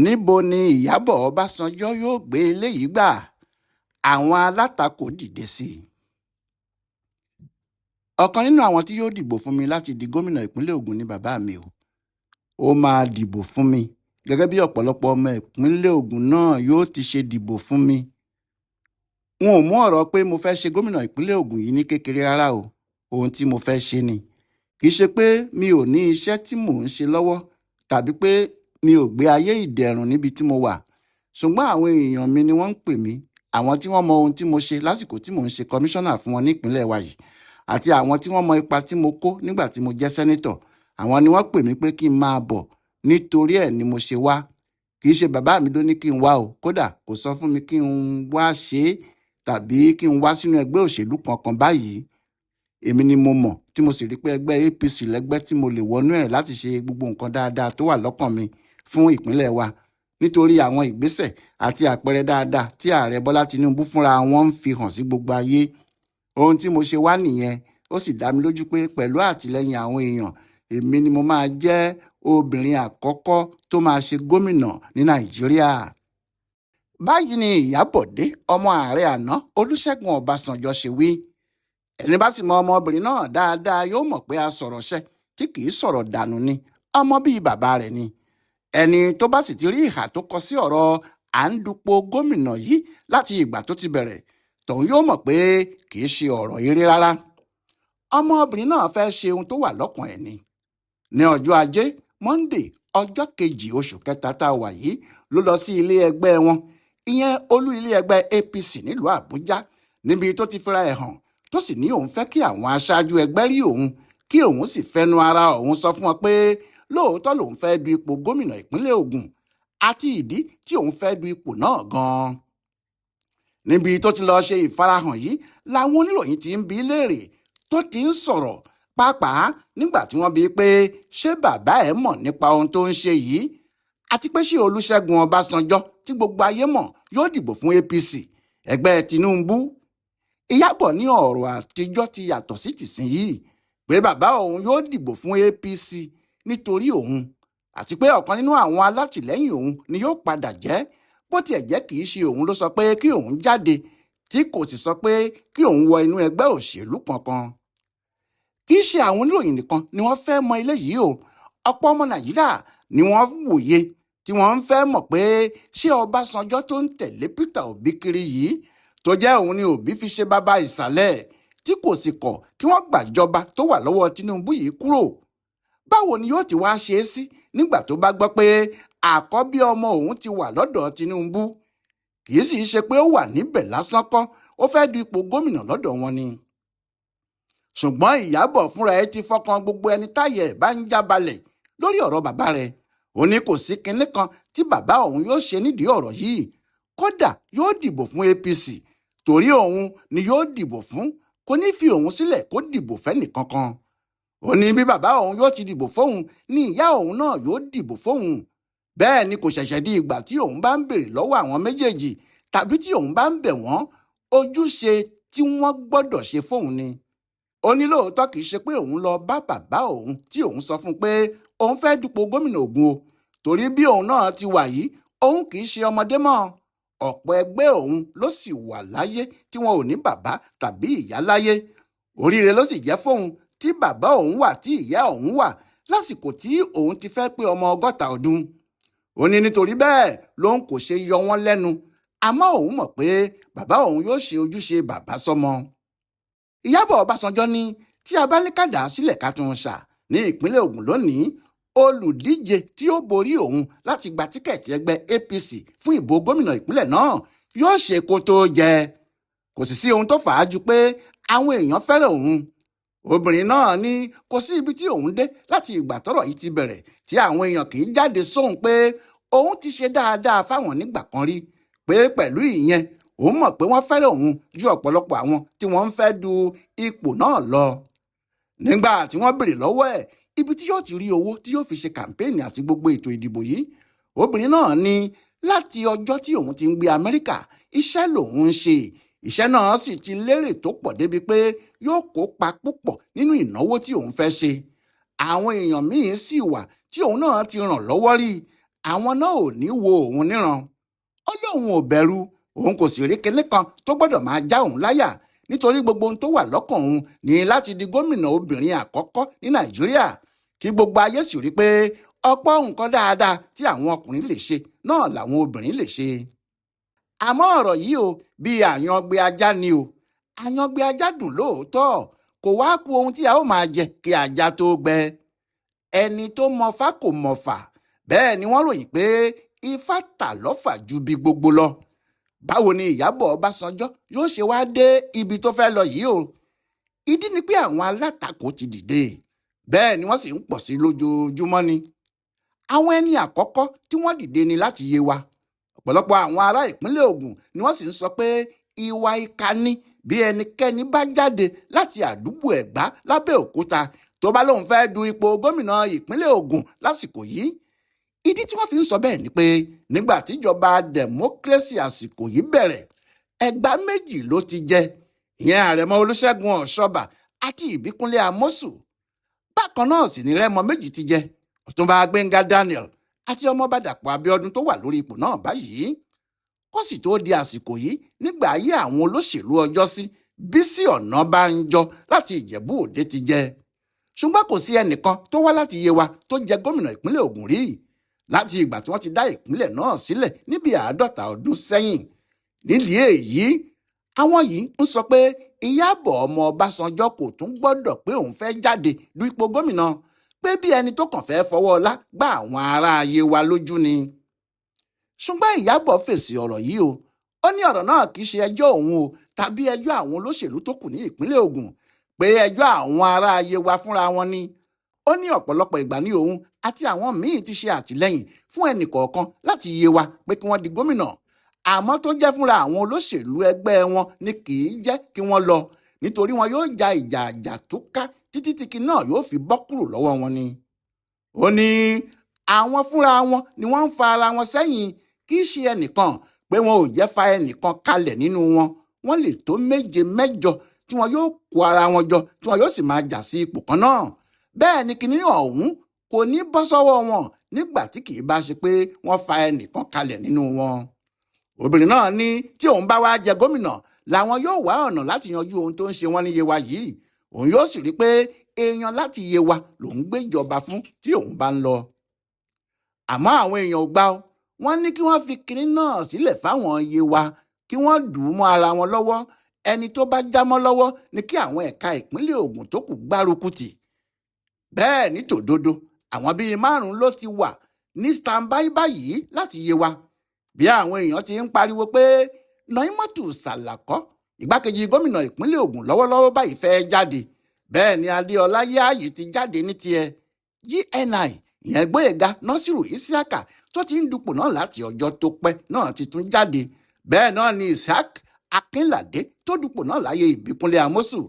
níbo ni ìyábọ̀ ọbásanjọ́ yóò gbé eléyìí gbà? Àwọn alátakò dìde sí i. ọ̀kan nínú àwọn tí yóò dìbò fún mi láti di gómìnà ìpínlẹ̀ Ògùn ni bàbá mi o. Ó máa dìbò fún mi gẹ́gẹ́ bí ọ̀pọ̀lọpọ̀ ọmọ ìpínlẹ̀ Ògùn náà yóò ti ṣe dìbò fún mi. N ò mú ọ̀rọ̀ pé mo fẹ́ ṣe gómìnà ìpínlẹ̀ Ògùn yìí ní kékeré rárá o. Ohun tí mo fẹ́ ṣe ni. Kì í ṣe pé mi ò ní iṣẹ́ tí mò ń ṣe lọ́wọ́ tàbí pé mi ò gbé ayé ìdẹ̀rùn níbi tí mo wà. Ṣùgbọ́n àwọn èèyàn mi ni wọ́n ń pè mí, àwọn tí wọ́n mọ ohun tí mo ṣe lásìkò tí mò ń ṣe kọmíṣánná fún wọn ní ìpínlẹ̀ wa yìí, àti àwọn tí wọ́n mọ ipa tí mo kó nígbà tí mo jẹ́ sẹ́nítọ̀. Àwọn ni wọ́n pè mí pé kí n máa bọ̀, nítorí ẹ̀ ni mo ṣe wá. Kì í ṣe bàbá mi ló ní kí n wá o, kódà kò sọ fún mi kí n wá ṣe é tàbí kí n wá sínú ẹgbẹ́ òṣèlú kankan báyìí. Èmi ni mo mọ̀ tí mo sì rí pé ẹgbẹ́ APC lẹ́gbẹ́ tí mo lè wọnú ẹ̀ láti ṣe gbogbo nǹkan dáadáa tó wà lọ́kàn mi fún ìpínlẹ̀ wa, nítorí àwọn ìgbésẹ̀ àti àpẹẹrẹ dáadáa tí ààrẹ Bọ́lá Tinubu fúnra wọn ń fi hàn sí gbogbo ayé. Ohun tí mo ṣe wá nìyẹn. Ó sì dá mi lójú pé pẹ̀lú àtìlẹ́yìn àwọn èèyàn, èmi ni mo máa jẹ́ obìnrin àkọ́kọ́ tó máa ṣe gómìnà ní Nàìjíríà. Báyìí ni Ìyábọ̀dé ọmọ ààrẹ àná Olúṣẹ́gun Ọbásanjọ́ ṣe wí. Ẹni bá sì mọ ọmọbìnrin náà dáadáa yóò mọ̀ pé asọ̀rọ̀ṣẹ tí kì í sọ̀rọ̀ dànù ni, ọmọ bíi bàbá rẹ̀ ni. Ẹni tó bá sì ti rí ìhà tó kọ sí ọ̀rọ̀ à ń dupò gómìnà yìí láti ìgbà tó ti bẹ̀rẹ̀, tòun yóò mọ̀ pé kì í ṣe ọ̀rọ̀ eré rárá. Ọmọbìnrin náà fẹ́ ṣe ohun tó wà lọ́kàn ẹ̀ ni. Ní ọjọ́ Ajé Monday ọjọ́ 2 oṣù kẹta tá a wà yìí ló lọ sí ilé ẹgbẹ́ wọn, ìyẹn olú ilé ẹgbẹ́ APC nílùú Àbújá, níbi tó ti fira ẹ̀ hàn tó sì ní òun fẹ́ kí àwọn aṣáájú ẹgbẹ́ rí òun, kí òun sì fẹnu ara òun sọ fún wọn pé lóòótọ́ lòun fẹ́ du ipò gómìnà ìpínlẹ̀ Ògùn àti ìdí tí òun fẹ́ du ipò náà gan-an. Níbi tó ti lọ ṣe ìfarahàn yìí làwọn oníròyìn ti ń bi léèrè tó ti ń sọ̀rọ̀, pàápàá nígbà tí wọ́n bi pé ṣé bàbá ẹ̀ mọ̀ nípa ohun tó ń ṣe yìí, àti pé ṣé Olúṣẹ́gun Ọbásanjọ́ tí gbogbo ayé mọ̀ yóò dìbò fún APC ẹgbẹ́ Tinubu. Ìyábọ̀ ní ọ̀rọ̀ àtijọ́ ti yàtọ̀ sí tìsinyìí, pé bàbá òun yóò dìbò fún APC nítorí òun, àti pé ọ̀kan nínú àwọn alátìlẹ́yìn òun ni yóò padà jẹ́, bó tiẹ̀ jẹ́ kì í ṣe òun ló sọ pé kí òun jáde, tí kò sì sọ pé kí òun wọ inú ẹgbẹ́ òṣèlú kankan. Kì í ṣe àwọn oníròyìn nìkan ni wọ́n fẹ́ mọ eléyìí o. Ọ̀pọ̀ ọmọ Nàìjíríà ni wọ́n wòye tí wọ́n ń fẹ́ mọ̀ pé ṣé Ọbásanjọ́ tó ń tẹ̀lé Peter Obi kiri yìí, tó jẹ́ òun ni Obi fi ṣe bàbá ìsàlẹ̀, tí kò sì kọ̀ kí wọ́n gbàjọba tó wà lọ́wọ́ Tinubu yìí kúrò. Báwo ni yóò ti wá ṣe é sí nígbà tó bá gbọ́ pé àkọ́bí ọmọ òun ti wà lọ́dọ̀ Tinubu? Kì í sì ṣe pé ó wà níbẹ̀ lásán kọ́, ó fẹ́ du ipò gómìnà lọ́dọ̀ wọn ni. Ṣùgbọ́n Ìyábọ̀ fúnra ẹ̀ ti fọkàn gbogbo ẹni táyẹ̀ ẹ̀ bá ń já balẹ̀ lórí ọ̀rọ̀ bàbá rẹ̀. Ó ní kò sí kinní kan tí bàbá òun yóò ṣe nídìí ọ̀rọ̀ yìí, kódà yóò dìbò fún APC, torí òun ni yóò dìbò fún, kò ní fi òun sílẹ̀ kó dìbò fẹ́nì kankan. Ó ní bí bàbá òun yóò ti dìbò fóun ni ìyá òun náà yóò dìbò fóun. Bẹ́ẹ̀ ni kò ṣẹ̀ṣẹ̀ di ìgbà tí òun bá ń béèrè lọ́wọ́ àwọn méjèèjì tàbí tí òun bá ń bẹ̀ wọ́n, ojúṣe tí wọ́n gbọ́dọ̀ ṣe fóun ni. Ó ní lóòótọ́ kì í ṣe pé òun lọ bá bàbá òun tí òun sọ fún pé òun fẹ́ dupò gómìnà Ògùn o, torí bí òun náà ti wà yìí, òun kì í ṣe ọmọdé mọ́. Ọ̀pọ̀ ẹgbẹ́ òun ló sì wà láyé tí wọn ò ní bàbá tàbí ìyá láyé. Oríire ló sì jẹ́ fóun tí bàbá òun wà tí ìyá òun wà lásìkò tí òun ti fẹ́ pé ọmọ 60 ọdún. Ó ní nítorí bẹ́ẹ̀ lòun kò ṣe yọ wọ́n lẹ́nu, àmọ́ òun mọ̀ pé bàbá òun yóò ṣe ojúṣe bàbá sọ́mọ. Ìyábọ̀ Ọbásanjọ́ ní tí a bá ní ká dà á sílẹ̀ ká tún ṣà ní ìpínlẹ̀ Ògùn lónìí, olùdíje tí ó borí òun láti gba tíkẹ́ẹ̀tì ẹgbẹ́ APC fún ìbò gómìnà ìpínlẹ̀ náà yóò ṣe kó tó jẹ. Kò sì sí ohun tó fà á ju pé àwọn èèyàn fẹ́ràn òun. Obìnrin náà ní kò sí ibi tí òun dé láti ìgbà tọ́rọ̀ yìí ti bẹ̀rẹ̀ tí àwọn èèyàn kì í jáde sóhun pé òun ti ṣe dáadáa fáwọn nígbà kan rí, pé pẹ̀lú ìyẹn òun mọ̀ pé wọ́n fẹ́ràn òun ju ọ̀pọ̀lọpọ̀ àwọn tí wọ́n ń fẹ́ du ipò náà lọ. Nígbà tí wọ́n béèrè lọ́wọ́ ẹ̀ ibi tí yóò ti rí owó tí yóò fi ṣe kàmpéènì àti gbogbo ètò ìdìbò yìí, obìnrin náà ní láti ọjọ́ tí òun ti ń gbé Amẹ́ríkà, iṣẹ́ lòun ń ṣe. Iṣẹ́ náà sì ti lérè tó pọ̀ débi pé yóò kópa púpọ̀ nínú ìnáwó tí òun fẹ́ ṣe. Àwọn èèyàn míín sì wà tí òun náà ti ràn lọ́wọ́ rí. àwọn náà ò ní wo òun níran. Ó lóun ò bẹ̀rù, òun kò sì rí kinní kan tó gbọ́dọ̀ máa já òun láyà, nítorí gbogbo ohun tó wà lọ́kàn òun ní láti di gómìnà obìnrin àkọ́kọ́ ní Nàìjíríà, kí gbogbo ayé sì rí pé ọ̀pọ̀ nǹkan dáadáa tí àwọn ọkùnrin lè ṣe náà làwọn obìnrin lè ṣe. Àmọ́ ọ̀rọ̀ yìí o, bí àyàngbé ajá ni o. Àyàngbé ajá dùn lóòótọ́, kò wá kù ohun tí a ó máa jẹ kí ajá tó gbẹ. Ẹni tó mọfá kò mọ̀fà, bẹ́ẹ̀ ni wọ́n ròyìn pé ifá tà lọ́fà ju bí gbogbo lọ. Báwo ni Ìyábọ̀ Ọbásanjọ́ yóò ṣe wá dé ibi tó fẹ́ lọ yìí o? Ìdí ni pé àwọn alátakò ti dìde, bẹ́ẹ̀ ni wọ́n sì ń pọ̀ sí lójoojúmọ́ ni. Àwọn ẹni àkọ́kọ́ tí wọ́n dìde ni láti Yewa. Ọ̀pọ̀lọpọ̀ àwọn ará ìpínlẹ̀ Ògùn ni wọ́n sì ń sọ pé ìwà ìkà ni bí ẹnikẹ́ni bá jáde láti àdúgbò Ẹ̀gbá l'Ábẹ́òkúta tó bá lóun fẹ́ du ipò gómìnà ìpínlẹ̀ Ògùn lásìkò yìí. Ìdí tí wọ́n fi ń sọ bẹ́ẹ̀ ni pé nígbà tíjọba democracy àsìkò yìí bẹ̀rẹ̀, Ẹ̀gbá méjì ló ti jẹ, ìyẹn Àrẹ̀mọ Olúṣẹ́gun Ọ̀ṣọ́bà àti Ìbíkúnlé Amósù. Bákan náà sì ni Rẹ́mọ méjì ti jẹ, Ọ̀túnba Gbẹ́ngà Daniel àti ọmọọba Dàpọ̀ Abíọ́dún tó wà lórí ipò náà báyìí. Kó sì tó di àsìkò yìí, nígbà ayé àwọn olóṣèlú ọjọ́sí, Bísí Ọ̀nàbánjọ láti Ìjẹ̀bú Òde ti jẹ. Ṣùgbọ́n kò sí ẹnìkan tó wá láti Yewa tó jẹ gómìnà ìpínlẹ̀ Ògùn rí láti ìgbà tí wọ́n ti dá ìpínlẹ̀ náà sílẹ̀ níbi 50 ọdún sẹ́yìn. Nídìí èyí, àwọn yìí ń sọ pé Ìyábọ̀ ọmọ Ọbásanjọ́ kò tún gbọ́dọ̀ pé òun fẹ́ jáde du ipò gómìnà, pé bí ẹni tó kàn fẹ́ fọwọ́ ọlá gbá àwọn ará Yewa lójú ni. Ṣùgbọ́n Ìyábọ̀ fèsì ọ̀rọ̀ yìí o. Ó ní ọ̀rọ̀ náà kì í ṣe ẹjọ́ òun o tàbí ẹjọ́ àwọn olóṣèlú tó kù ní ìpínlẹ̀ Ògùn, pé ẹjọ́ àwọn ará Yewa fúnra wọn ni. Ó ní ọ̀pọ̀lọpọ̀ ìgbà ní òun àti àwọn míì ti ṣe àtìlẹ́yìn fún ẹnì kọ̀ọ̀kan láti Yewa pé kí wọ́n di gómìnà, àmọ́ tó jẹ́ fúnra àwọn olóṣèlú ẹgbẹ́ wọn ni kì í jẹ́ kí wọ́n lọ, nítorí wọn yóò ja ìjà àjàtúká títí tí kí náà yóò fi bọ́ kúrò lọ́wọ́ wọn ni. Ó ní àwọn fúnra wọn ni wọ́n ń fa ara wọn sẹ́yìn, kì í ṣe ẹnìkan, pé wọn ò jẹ́ fa ẹnìkan kalẹ̀ nínú wọn. Wọ́n lè tó 7 mẹ́jọ tí wọn yóò kó ara wọn jọ tí wọn yóò sì máa jà sí ipò kan náà. Bẹ́ẹ̀ ni kinní ọ̀hún kò ní bọ́ sọ́wọ́ wọn nígbà tí kì í bá ṣe pé wọ́n fa ẹnìkan kalẹ̀ nínú wọn. Obìnrin náà ní tí òun bá wá jẹ gómìnà, làwọn yóò wá ọ̀nà láti yanjú ohun tó ń ṣe wọ́n ní Yewa yìí. Òun yóò sì rí pé èèyàn láti Yewa lòun gbé ìjọba fún tí òun bá ń lọ. Àmọ́ àwọn èèyàn ò gbà ó. Wọ́n ní kí wọ́n fi kinní náà sílẹ̀ fáwọn Yewa, kí wọ́n dùn ún mọ́ ara wọn lọ́wọ́. Ẹni tó bá jámọ́ lọ́wọ́ ni kí àwọn ẹ̀ka ìpínlẹ̀ Ògùn tó kù gbárùkù tì. Bẹ́ẹ̀ ní tòdodo, àwọn bíi 5 ló ti wà ní standby báyìí láti Yewa. Bí àwọn èèyàn ti ń pariwo pé Noimatu Sàlàkọ́, igbákejì gómìnà ìpínlẹ̀ Ògùn lọ́wọ́lọ́wọ́ báyìí fẹ́ jáde, bẹ́ẹ̀ ni Adéọlá Yáàyì ti jáde ní tiẹ̀. GNI ìyẹn Gbóyèga Nasiru Isiaka tó ti ń dupò náà láti ọjọ́ tó pẹ́ náà ti tún jáde. Bẹ́ẹ̀ náà ni Isaac Akínládé tó dupò náà láyé Ìbíkúnlé Amósù.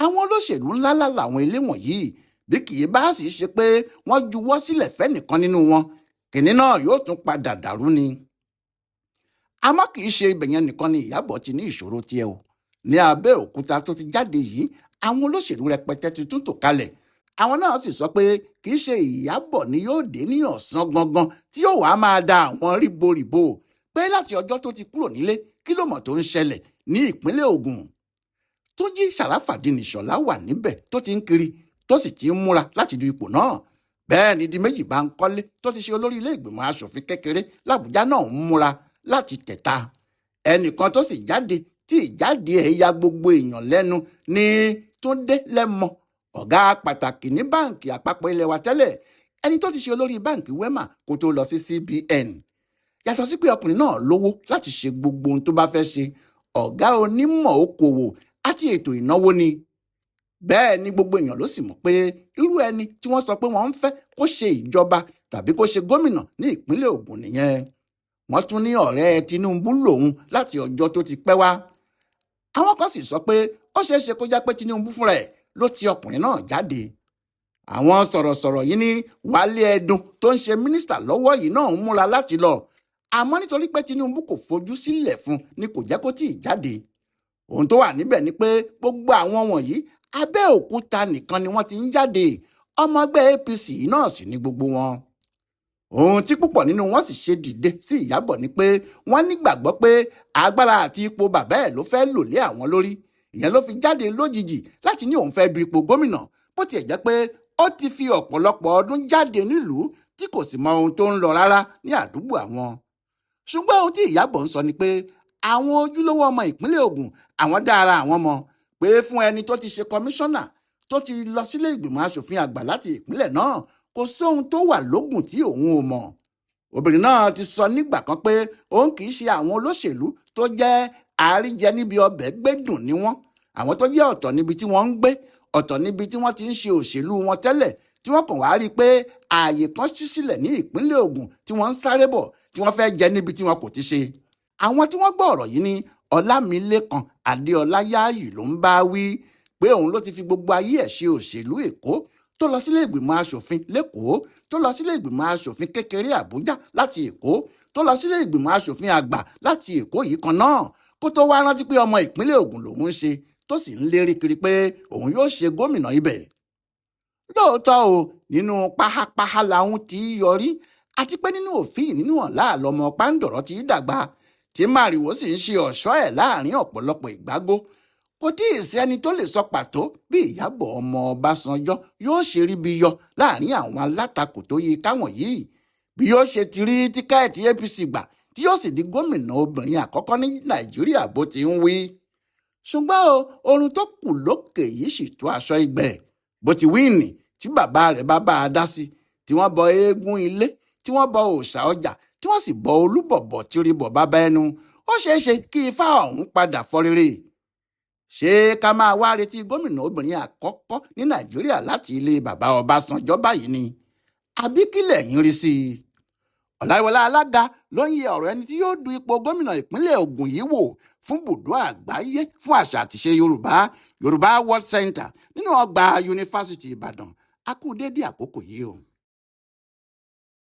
Àwọn olóṣèlú ńláńlá làwọn ilé wọ̀nyí, bí kì í bá sì ṣe pé wọ́n juwọ́ sílẹ̀ fẹ́nìkan nínú wọn, kìnní náà yóò tún padà dàrú ni. Àmọ́ kì í ṣe ibẹ̀ yẹn nìkan ni Ìyábọ̀ ti ní ìṣòro tiẹ̀ o. Ní Abẹ́òkúta tó ti jáde yìí, àwọn olóṣèlú rẹpẹtẹ ti tún tò kalẹ̀. Àwọn náà sì sọ pé kì í ṣe Ìyábọ̀ ni yóò dé ní ọ̀sán gangan tí yóò wá máa da àwọn ríboríbo, pé láti ọjọ́ tó ti kúrò nílé kí ló mọ̀ tó ń ṣẹlẹ̀ ní ìpínlẹ̀ Ògùn. Túnjí Ṣàráfàdíìnì Ìṣọ̀lá wà níbẹ̀ tó ti ń kiri, tó sì ti ń múra láti du ipò náà. Bẹ́ẹ̀ ni Díméjì Báńkọ́lé tó ti ṣe olórí ilé ìgbìmọ̀ aṣòfin kékeré l'Àbújá náà ń múra láti tẹ̀ta. Ẹnìkan tó sì jáde tí ìjáde ẹ̀ ya gbogbo èèyàn lẹ́nu ní Túndé Lẹ́mọ, ọ̀gá pàtàkì ní báǹkì àpapọ̀ ilẹ̀ wa tẹ́lẹ̀, ẹni tó ti ṣe olórí báǹkì Wema kó tó lọ sí CBN. Yàtọ̀ sí pé ọkùnrin náà lówó láti ṣe gbogbo ohun tó bá fẹ́ ṣe, ọ̀gá onímọ̀ okòwò àti ètò ìnáwó ni. Bẹ́ẹ̀ ni gbogbo èèyàn ló sì mọ̀ pé irú ẹni tí wọ́n sọ pé wọ́n ń fẹ́ kó ṣe ìjọba tàbí kó ṣe gómìnà ní ìpínlẹ̀ Ògùn nìyẹn. Wọ́n tún ní ọ̀rẹ́ Tinubu lòun láti ọjọ́ tó ti pẹ́ wá. Àwọn kan sì sọ pé ó ṣeé ṣe kó jẹ́ pé Tinubu fúnra ẹ̀ ló ti ọkùnrin náà jáde. Àwọn sọ̀rọ̀sọ̀rọ̀ yìí ní Wálé Ẹdùn tó ń ṣe mínísítà lọ́wọ́ yìí náà ń múra láti lọ, àmọ́ nítorí pé Tinubu kò fojú sílẹ̀ fún ni kò jẹ́ kó tíì jáde. Ohun tó wà níbẹ̀ ni pé gbogbo àwọn wọ̀nyí Abẹ́òkúta nìkan ni wọ́n ti ń jáde, ọmọ ẹgbẹ́ APC náà sì ni gbogbo wọn. ohun tí púpọ̀ nínú wọn sì ṣe dìde sí Ìyábọ̀ ni pé wọ́n nígbàgbọ́ pé agbára àti ipò bàbá ẹ̀ ló fẹ́ lò lé àwọn lórí. ìyẹn ló fi jáde lójijì láti ní òun fẹ́ du ipò gómìnà, bó tiẹ̀ jẹ́ pé ó ti fi ọ̀pọ̀lọpọ̀ ọdún jáde nílùú tí kò sì mọ ohun tó ń lọ rárá ní àdúgbò àwọn. ṣùgbọ́n ohun tí Ìyábọ̀ ń sọ ni pé àwọn ojúlówó ọmọ ìpínlẹ̀ Ògùn àwọn dá ara àwọn mọ̀ pé fún ẹni tó ti ṣe kọmíṣánná tó ti lọ sílé ìgbìmọ̀ asòfin àgbà láti ìpínlẹ̀ náà kò sóhun tó wà lógùn tí òun ò mọ̀. obìnrin náà ti sọ nígbà kan pé òun kì í ṣe àwọn olóṣèlú tó jẹ́ àríjẹ níbi ọbẹ̀ gbẹ́dùn ni wọ́n. àwọn tó jẹ́ ọ̀tọ̀ níbi tí wọ́n ń gbé, ọ̀tọ̀ níbi tí wọ́n ti ń ṣe òṣèlú wọn tẹ́lẹ̀, tí wọ́n kàn wá rí i pé ààyè kan ṣí sílẹ̀ ní ìpínlẹ̀ Ògùn tí wọ́n ń sáré bọ̀ tí wọ́n fẹ́ jẹ níbi tí wọn kò ti ṣe. àwọn tí wọ́n gbọ́ ọ̀rọ̀ yìí ni Ọlámilékan Adéọlá Yáàyì ló ń bá wí pé òun ló ti fi gbogbo ayé ẹ̀ ṣe òṣèlú Èkó, tó lọ sílé ìgbìmọ̀ asòfin lẹ́kọ̀ọ́, tó lọ sílé ìgbìmọ̀ asòfin kékeré Àbújá láti Èkó, tó lọ sílé ìgbìmọ̀ asòfin àgbà láti Èkó yìí kan náà, kó tó wá rántí pé ọmọ ìpínlẹ̀ Ògùn lòun ń ṣe, tó sì ń lérí kiri pé òun yóò ṣe gómìnà ibẹ̀. lóòótọ́ o, nínú páhápáhá làwọn ti yọrí, àti pé nínú òfin nínú ọ̀la lọmọ pàǹdọ̀rọ̀ ti dàgbà, tí màrìwò sì ń ṣe ọ̀ṣọ́ ẹ̀ láàrin ọ̀pọ̀lọpọ̀ ìgbágbó. kò tí ì sí ẹni tó lè sọ pàtó bí Ìyábọ̀ ọmọ Ọbásanjọ́ yóò ṣe rí bí yọ láàrin àwọn alátakò tó yí káwọn yìí, bí yóò ṣe ti rí tíkẹ́ẹ̀tì APC gbà tí yóò sì di gómìnà obìnrin àkọ́kọ́ ní Nàìjíríà bó ti ń wí. ṣùgbọ́n oorun tó kù lókè yìí sì tó aṣọ ìgbẹ́ bó ti wí nì, tí bàbá rẹ̀ bá bá a dá sí, tí wọ́n bọ eégún ilé, tí wọ́n bọ òòṣà ọjà, tí wọ́n sì bọ olúbọ̀bọ̀ tí rí bọ̀ bàbá ẹnu, ó ṣeé ṣe kí ifá ọ̀hún padà fọ́ rere. ṣé ká máa wá retí gómìnà obìnrin àkọ́kọ́ ní Nàìjíríà láti ilé bàbá Ọbásanjọ́ báyìí ni, àbí kí lẹ̀yin rí sí i? Ọláyíwọlá Alága ló ń yẹ ọ̀rọ̀ ẹni tí yóò du ipò gómìnà ìpínlẹ̀ Ògùn yìí wò fún bùdó àgbáyé fún àṣà àtìṣe Yorùbá World Center nínú ọgbà yunifásitì Ìbàdàn. a kú dédé àkókò yìí o.